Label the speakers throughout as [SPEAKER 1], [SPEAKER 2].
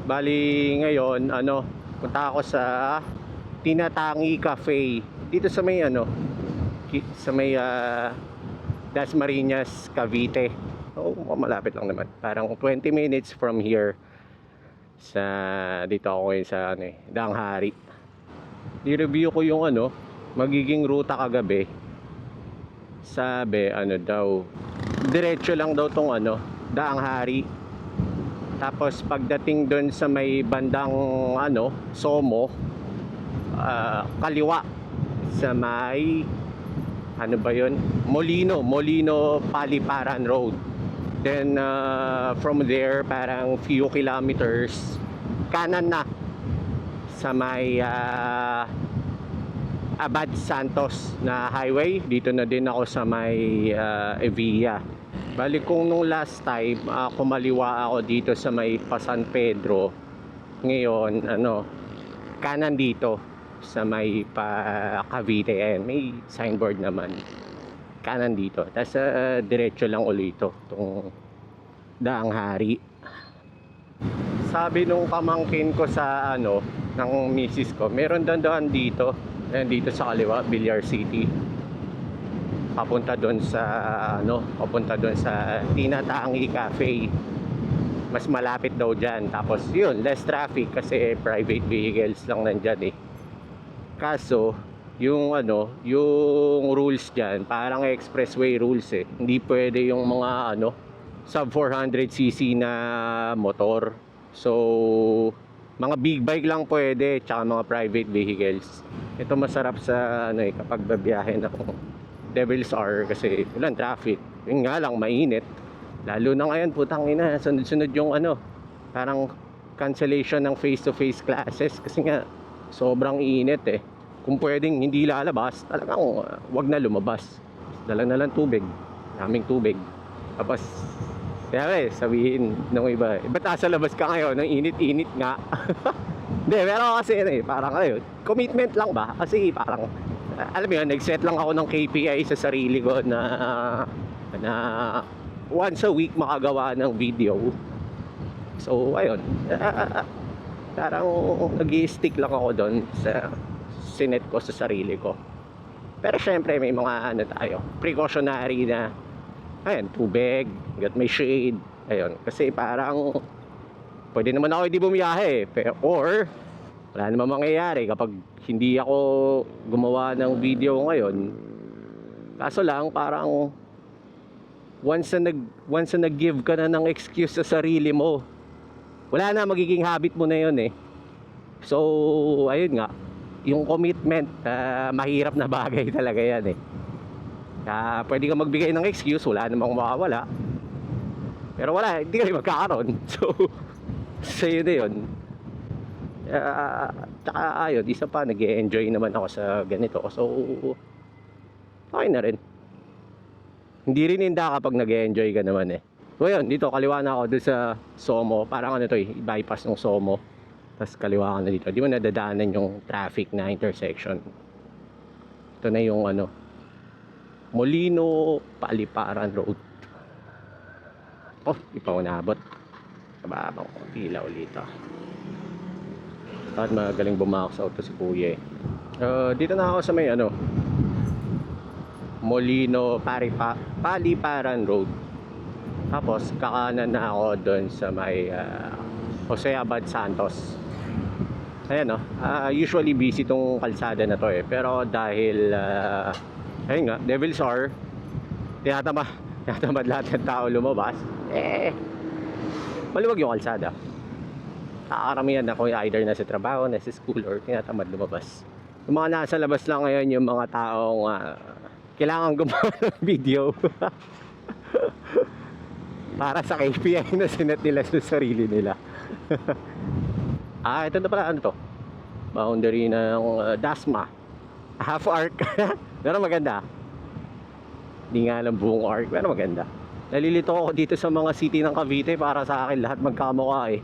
[SPEAKER 1] Bali ngayon, punta ako sa Tinatangi Cafe. Dito sa may sa may Dasmariñas, Cavite. Oo, malapit lang naman. Parang 20 minutes from here. Dito ako ngayon sa Daang Hari. I-review ko yung magiging ruta kagabi. Sabi daw, diretso lang daw tong Daang Hari. Tapos pagdating doon sa may bandang Somo, kaliwa sa may ba yun? Molino Paliparan Road. Then from there parang few kilometers kanan na sa may Abad Santos na highway. Dito na din ako sa may Evilla. Bali kung nung last time kumaliwa ako dito sa may San Pedro, ngayon kanan dito sa may Cavite. Ayan, may signboard naman kanan dito. Tapos diretso lang ulit itong Daang Hari. Sabi nung pamangkin ko sa ng misis ko, meron daan dito. Ayan, dito sa kaliwa, Villar City. Papunta doon sa Tinatangi Cafe. Mas malapit daw diyan. Tapos yun, less traffic kasi private vehicles lang nandiyan eh. Kaso yung rules diyan, parang expressway rules eh. Hindi pwede yung mga sub 400cc na motor. So mga big bike lang pwede, tsaka mga private vehicles. Ito masarap sa kapag babiyahe ng Devil's R kasi walang traffic. Yun nga lang, mainit. Lalo na ngayon, putang ina, sunod-sunod yung parang cancellation ng face-to-face classes kasi nga sobrang init eh. Kung pwedeng hindi lalabas, talagang wag na lumabas. Dala na lang tubig, daming tubig. Tapos kaya sabihin ng iba, ba't sa labas ka ngayon, ng init-init nga. Hindi, pero kasi parang commitment lang ba? Kasi parang alam mo yun, nag-set lang ako ng KPI sa sarili ko na once a week makagawa ng video. So ayun, parang nag-i-stick lang ako doon sa sinet ko sa sarili ko. Pero syempre may mga tayo, precautionary na tubig, got may shade. Ayun, kasi parang pwede naman ako hindi bumiyahe or wala namang mangyayari kapag hindi ako gumawa ng video ngayon. Kaso lang parang once na nag-give ka na ng excuse sa sarili mo, wala na, magiging habit mo na yun eh. So ayun nga, yung commitment, mahirap na bagay talaga yan eh. Pwede ka magbigay ng excuse, wala namang mawawala. Pero wala, hindi ka rin magkakaroon. So yun na yun. Tsaka ayun, isa pa, nag-e-enjoy naman ako sa ganito. So okay na rin. Hindi rin hinda kapag nag-e-enjoy ka naman eh. So yun, dito kaliwa na ako doon sa Somo. Parang bypass ng Somo. Tapos kaliwa ka na dito. Di mo nadadaanan yung traffic na intersection. Ito na yung Molino Paliparan Road. Oh, di pa ako naabot. Kababang pila ulit at magaling bumakos sa auto si kuya eh. Dito na ako sa may Molino Paliparan Road. Tapos kakanan na ako doon sa may Jose Abad Santos. Ayan usually busy tong kalsada na to eh. Pero dahil ayun nga, Devil's R, tinatamad lahat ng tao lumabas maluwag yung kalsada. Kakaramihan ako either nasa trabaho, nasa school, or tinatamad lumabas. Yung mga nasa labas lang ngayon, yung mga taong kailangan gumawa ng video para sa KPI na sinet nila sa sarili nila. Ito na pala, to? Boundary ng Dasma. Half arc. Pero maganda. Hindi nga lang buong arc, pero maganda. Nalilito ako dito sa mga city ng Cavite, para sa akin lahat magkamukha eh.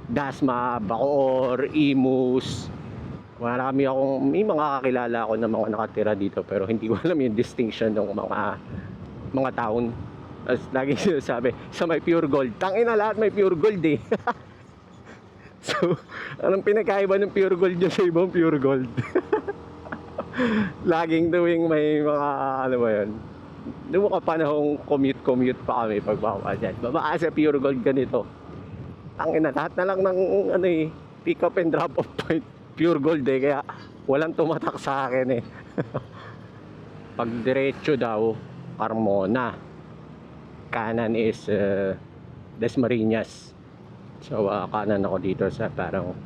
[SPEAKER 1] Dasma, Bacoor, Imus. May mga kakilala ako na mga nakatira dito, pero hindi ko alam yung distinction ng mga town. As lagi sinasabi, sa may pure gold. Tangina, lahat may pure gold eh. Anong pinagkaiba ng pure gold niya sa ibang pure gold? Laging tuwing may mga ano ba yun, noong mga panahong commute pa kami pagbaba dyan, babaan sa pure gold ganito, tangina lahat na lang ng ano eh, pick up and drop off point pure gold eh, kaya walang tumatak sa akin eh. Pag diretso daw Carmona, kanan is Dasmariñas. So kanan ako dito sa parang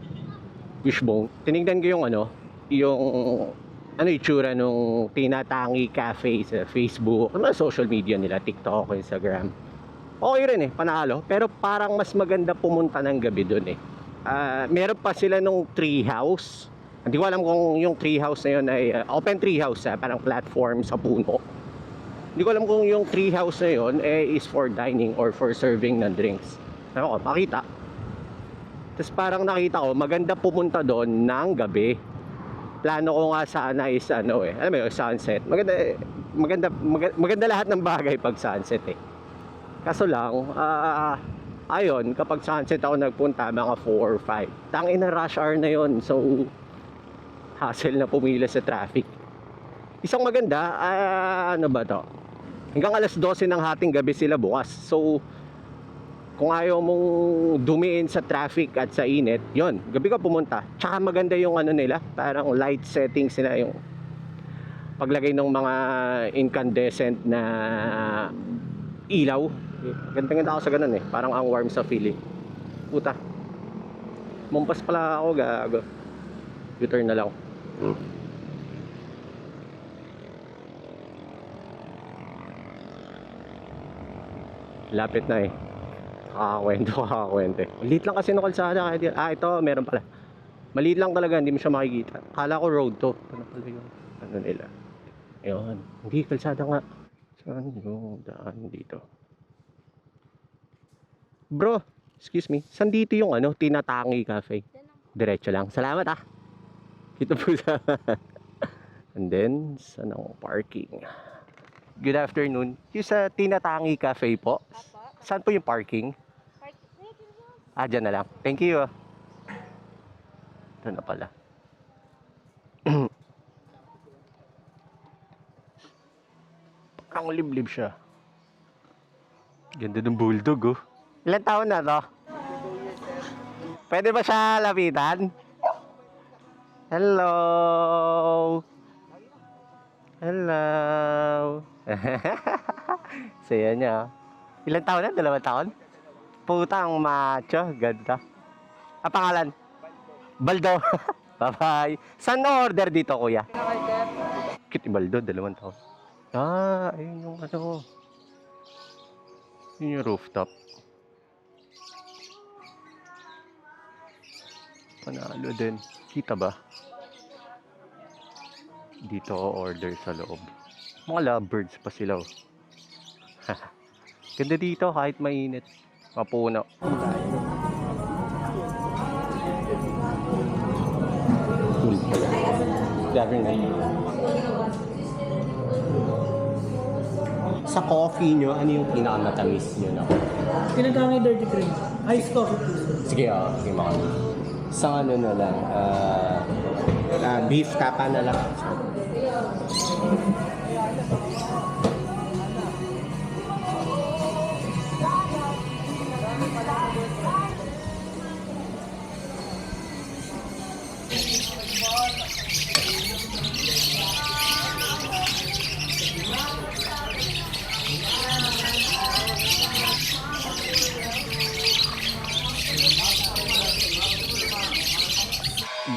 [SPEAKER 1] Wishbone. Tinignan ko yung ano, yung ano itsura nung Tinatangi Cafe sa Facebook, ano social media nila, TikTok, Instagram. Okay rin eh, panalo. Pero parang mas maganda pumunta ng gabi doon eh. Meron pa sila nung tree house. Hindi ko alam kung yung tree house na yun ay open tree house, parang platform sa puno. Hindi ko alam kung yung tree house na yun is for dining or for serving ng drinks. Ano ko, makita. Tapos parang nakita ko, maganda pumunta doon ng gabi. Plano ko nga sana is ano eh, alam mo yung sunset. Maganda lahat ng bagay pag sunset eh. Kaso lang, ayun, kapag sunset ako nagpunta, mga 4 or 5. Tangin na rush hour na yon. So, hassle na pumila sa traffic. Isang maganda, ano ba to? Hanggang alas 12 ng hating gabi sila bukas. So, kung ayaw mong dumiin sa traffic at sa init, yon, gabi ka pumunta. Tsaka maganda yung ano nila, parang light settings nila, yung paglagay ng mga incandescent na ilaw. Ganda-ganda ako sa ganun eh, parang ang warm sa feeling. Puta, mumpas pala ako, gago. U-turn na lang. Lapit na eh. Kakakwento eh. Maliit lang kasi ng kalsada. Ito, meron pala. Maliit lang talaga, hindi mo siya makikita. Kala ko road to. Ano pala yung ano nila? Ayun. Hindi, kalsada nga. Saan yung daan dito? Bro, excuse me. Saan dito yung ano, Tinatangi Cafe? Diretso lang. Salamat ah. Dito po sa... And then, saan ang parking? Good afternoon. Yung sa Tinatangi Cafe po? Saan po yung parking? Dyan na lang. Thank you. Ito na pala. Ang liblib siya. Ganda ng bulldog oh. Ilan taon na to? Pwede ba siya lapitan? Hello. Hello. Saya niya. Ilan taon na? 2 taon? Putang macho. Ganda. Ang pangalan? Baldo. Bye-bye. Saan order dito, kuya? Cute Baldo, 2 taon. Ayun yung ano. Yun yung rooftop. Panalo din. Kita ba? Dito ako order sa loob. Mga lovebirds pa sila oh. Ganda dito kahit mainit. Mapuno. Cool. Sa coffee nyo, ano yung pinakamatamis nyo na?
[SPEAKER 2] Tinatangi dirty cream. Ice coffee please.
[SPEAKER 1] Sige, sige mga. Sa ano na lang, beef tapa na lang.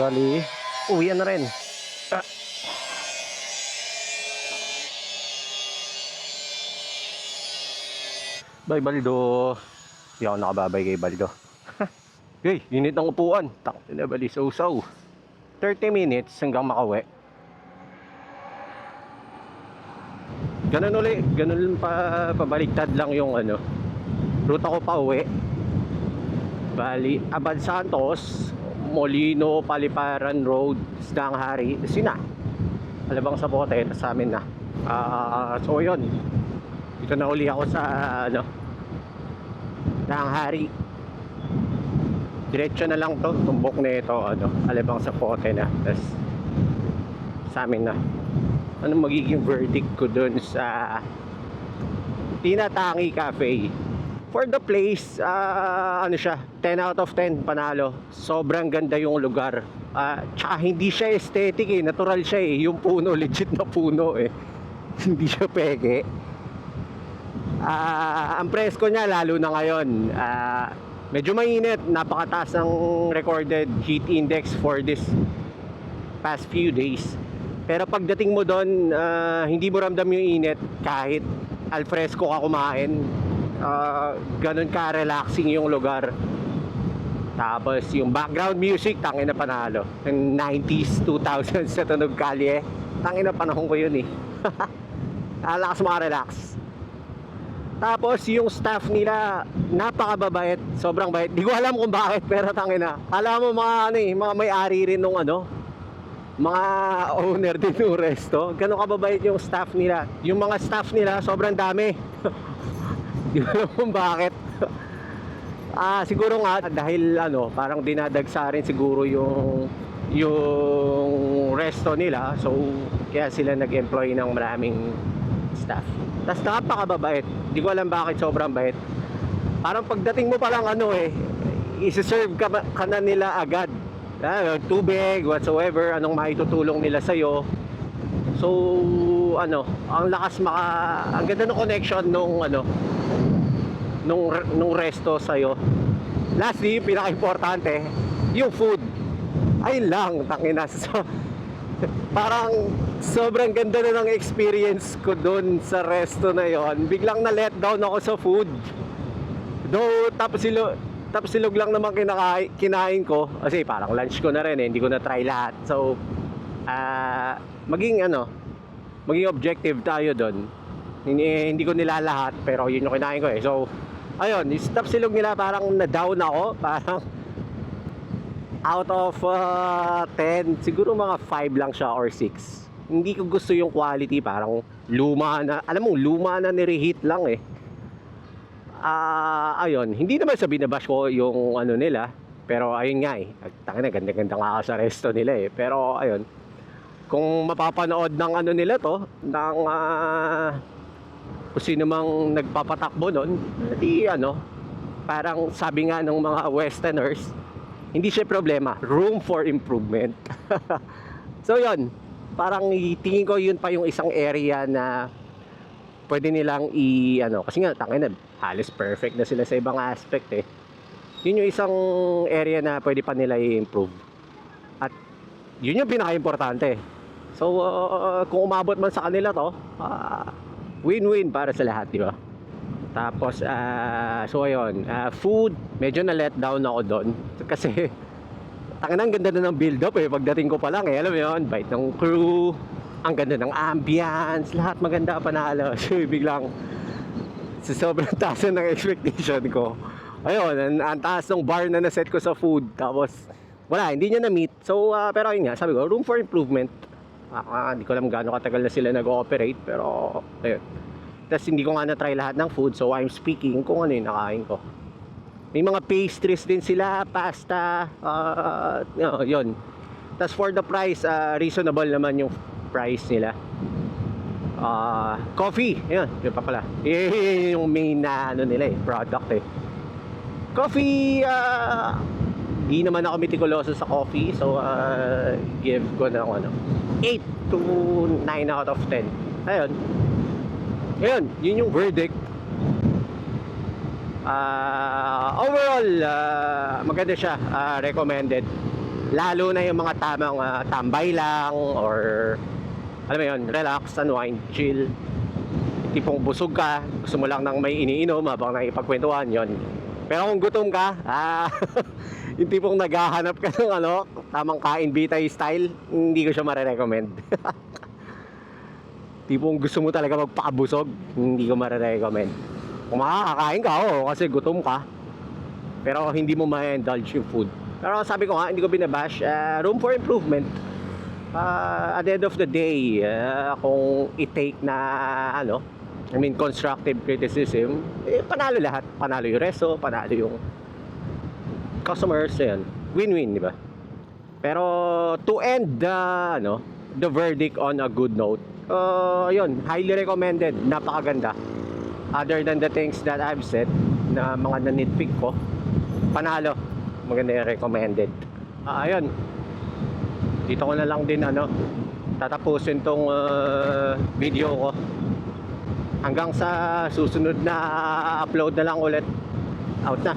[SPEAKER 1] Bali, uwi na rin. Bye Baldo. Hindi ako nakababay kay Baldo. Hey, init ng upuan. Takot na bali sausaw. 30 minutes hanggang makauwi. Ganun ulit. Ganun pabaliktad lang yung ano. Ruta ko pa uwi. Bali, Abad Santos, Molino, Paliparan Road, Stanghari, Sina. Alabang sa bote, sa amin na. So yun. Dito na uli ako sa ano, Stanghari. Diretso na lang to, tumbok na ito, ano, alibang sa pote na. Tapos, sa amin na. Anong magiging verdict ko dun sa Tinatangi Cafe? For the place, ano siya, 10 out of 10, panalo. Sobrang ganda yung lugar. Tsaka hindi siya aesthetic eh, natural siya eh. Yung puno, legit na puno eh. Hindi siya peke. Ang presko niya, lalo na ngayon, medyo mainit. Napakataas ng recorded heat index for this past few days. Pero pagdating mo doon, hindi mo ramdam yung init kahit al fresco ka kumain. Ganun ka relaxing yung lugar. Tapos yung background music, tangin na panalo. Yung 90s, 2000s sa Tunog Kalye, tangin na panahon ko yun eh. Alakas relax. Tapos yung staff nila, napakababait, sobrang bait. Di ko alam kung bakit, pero tangin na. Alam mo mga ano eh, mga may-ari rin nung ano, mga owner din ng resto. Ganun kababait yung staff nila. Yung mga staff nila, sobrang dami. Di ko alam kung bakit. Siguro nga dahil ano, parang dinadagsa rin siguro yung resto nila. So kaya sila nag-employ ng maraming staff. Tapos napakababait. Di ko alam bakit sobrang bait. Parang pagdating mo pa lang ano eh, isi-serve ka na nila agad. Tubig, whatsoever, anong maitutulong nila sa'yo. So ano, ang ganda ng connection nung ano, nung resto sa'yo. Lastly, pinaka-importante, yung food. Ayun lang, tangina. So, parang sobrang ganda na ng experience ko dun sa resto na yon. Biglang na let down ako sa food. Though tapos silog lang naman kinain ko kasi parang lunch ko na rin eh, hindi ko na try lahat. So maging objective tayo doon. Hindi ko nila lahat pero yun yung kinain ko eh. So ayun, yung stop silog nila parang na-down ako, parang out of 10, siguro mga 5 lang siya or 6. Hindi ko gusto yung quality, parang luma na, alam mo, luma na ni-reheat lang eh. Ayun, hindi naman sa binabash ko yung ano nila, pero ayun nga eh, tangina, ganda-ganda nga ako sa resto nila eh. Pero ayun, kung mapapanood ng ano nila to, ng kung sino mang nagpapatakbo nun, di ano, parang sabi nga ng mga westerners, hindi siya problema, room for improvement. So yun, parang tingin ko yun pa yung isang area na pwede nilang kasi nga tangina, halos perfect na sila sa ibang aspect eh. Yun yung isang area na pwede pa nila i-improve. At yun yung pinaka-importante. So kung umabot man sa kanila to, win-win para sa lahat, di ba? Tapos so ayun, food, medyo na let down ako doon kasi tangan, ang ganda na ng build up eh. Pagdating ko pa lang eh, alam mo yun, bait ng crew, ang ganda ng ambience, lahat maganda, panalo. So biglang sa sobrang taas ng expectation ko, ayun, ang taas ng bar na naset ko sa food, tapos wala, hindi niya na-meet. So pero ayun nga, sabi ko, room for improvement. Hindi ko alam gaano katagal na sila nag-ooperate, pero ayun. Tapos hindi ko nga na-try lahat ng food, so I'm speaking kung ano yung nakain ko. May mga pastries din sila, pasta, yun. Tapos for the price, reasonable naman yung price nila. Coffee, yun pa pala. Yun yung main na ano nila eh, product eh. Coffee, di naman ako mitikuloso sa coffee, so give ko ng 8 to 9 out of 10. Ayun. Ayun, yun yung verdict. Overall, maganda siya, recommended. Lalo na yung mga tamang tambay lang or alam mo yun, relax, unwind, chill. Tipong busog ka, gusto mo lang ng may iniinom habang nakipagkwentuhan, yun. Pero kung gutom ka, yung tipong naghahanap ka ng tamang kain bitay style, hindi ko siya marirecommend. Tipong gusto mo talaga magpakabusog, hindi ko marirecommend. Kung makakakain ka, kasi gutom ka, pero hindi mo ma-indulge yung food. Pero sabi ko nga, hindi ko binabash, room for improvement. At the end of the day, kung i-take na constructive criticism, panalo lahat. Panalo yung resto, panalo yung customers, yan. Win-win, di ba? Pero to end the verdict on a good note, ayun, highly recommended, napakaganda. Other than the things that I've said, na mga nanitpick ko, panalo, maganda yung recommended. Ayun, dito ko na lang din tatapusin tong video ko. Hanggang sa susunod na upload na lang ulit. Out na.